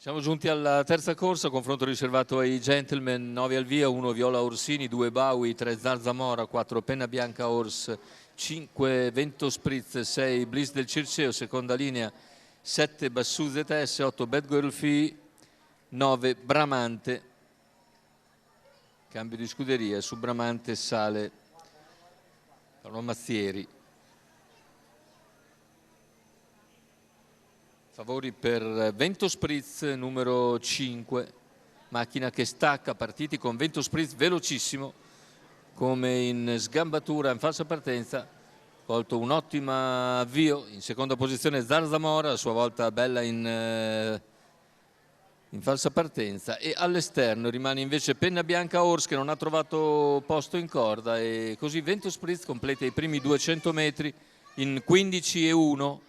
Siamo giunti alla terza corsa, confronto riservato ai gentleman, 9 al via, 1 Viola Orsini, 2 Baui, 3 Zarzamora, 4 Penna Bianca Horse, 5 Vento Spritz, 6 Bliss del Circeo, seconda linea 7 Bassù ZS, 8 Bad Girl Fee, 9 Bramante. Cambio di scuderia, su Bramante sale Paolo Mazzieri. Favori per Vento Spritz numero 5, macchina che stacca, partiti con Vento Spritz velocissimo, come in sgambatura, in falsa partenza, colto un ottimo avvio. In seconda posizione Zarzamora, a sua volta bella in falsa partenza, e all'esterno rimane invece Penna Bianca Horse, che non ha trovato posto in corda, e così Vento Spritz completa i primi 200 metri in 15:1.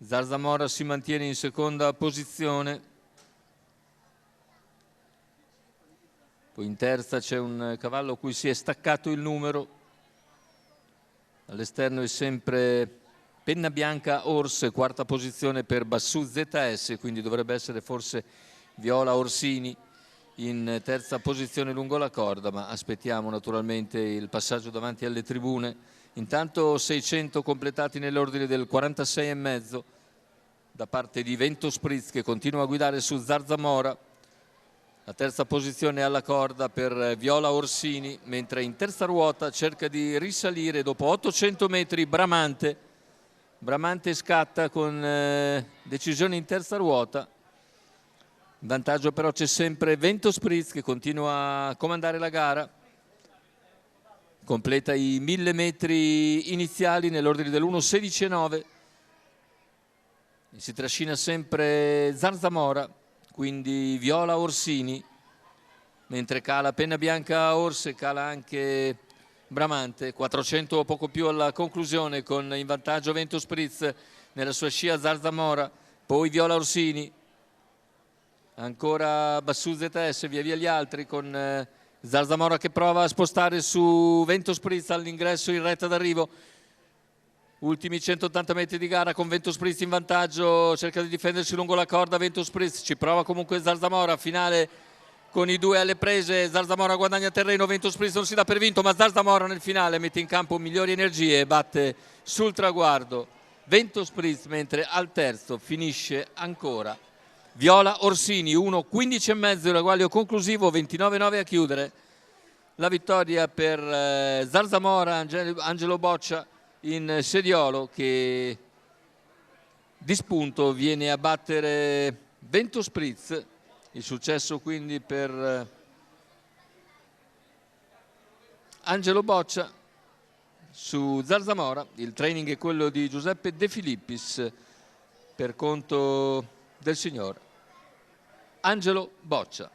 Zarzamora si mantiene in seconda posizione, poi in terza c'è un cavallo a cui si è staccato il numero, all'esterno è sempre Penna Bianca Horse, quarta posizione per Bassù ZS, quindi dovrebbe essere forse Viola Orsini in terza posizione lungo la corda, ma aspettiamo naturalmente il passaggio davanti alle tribune. Intanto 600 completati nell'ordine del 46,5 da parte di Vento Spritz, che continua a guidare su Zarzamora. La terza posizione alla corda per Viola Orsini, mentre in terza ruota cerca di risalire dopo 800 metri Bramante. Bramante scatta con decisione in terza ruota. In vantaggio però c'è sempre Vento Spritz, che continua a comandare la gara. Completa i 1000 metri iniziali nell'ordine dell'1:16,9. Si trascina sempre Zarzamora, quindi Viola Orsini, mentre cala Penna Bianca Horse, cala anche Bramante. 400 o poco più alla conclusione, con in vantaggio Vento Spritz, nella sua scia Zarzamora, poi Viola Orsini, ancora Bassù ZS, via via gli altri, con Zarzamora che prova a spostare su Vento Spritz all'ingresso in retta d'arrivo. Ultimi 180 metri di gara con Vento Spritz in vantaggio, cerca di difendersi lungo la corda Vento Spritz, ci prova comunque Zarzamora, finale con i due alle prese, Zarzamora guadagna terreno, Vento Spritz non si dà per vinto, ma Zarzamora nel finale mette in campo migliori energie e batte sul traguardo Vento Spritz, mentre al terzo finisce ancora Viola Orsini, 1:15,5 l'eguaglio conclusivo, 29,9 a chiudere. La vittoria per Zarzamora, Angelo Boccia in sediolo, che di spunto viene a battere Vento Spritz. Il successo quindi per Angelo Boccia su Zarzamora. Il training è quello di Giuseppe De Filippis per conto del signor Angelo Boccia.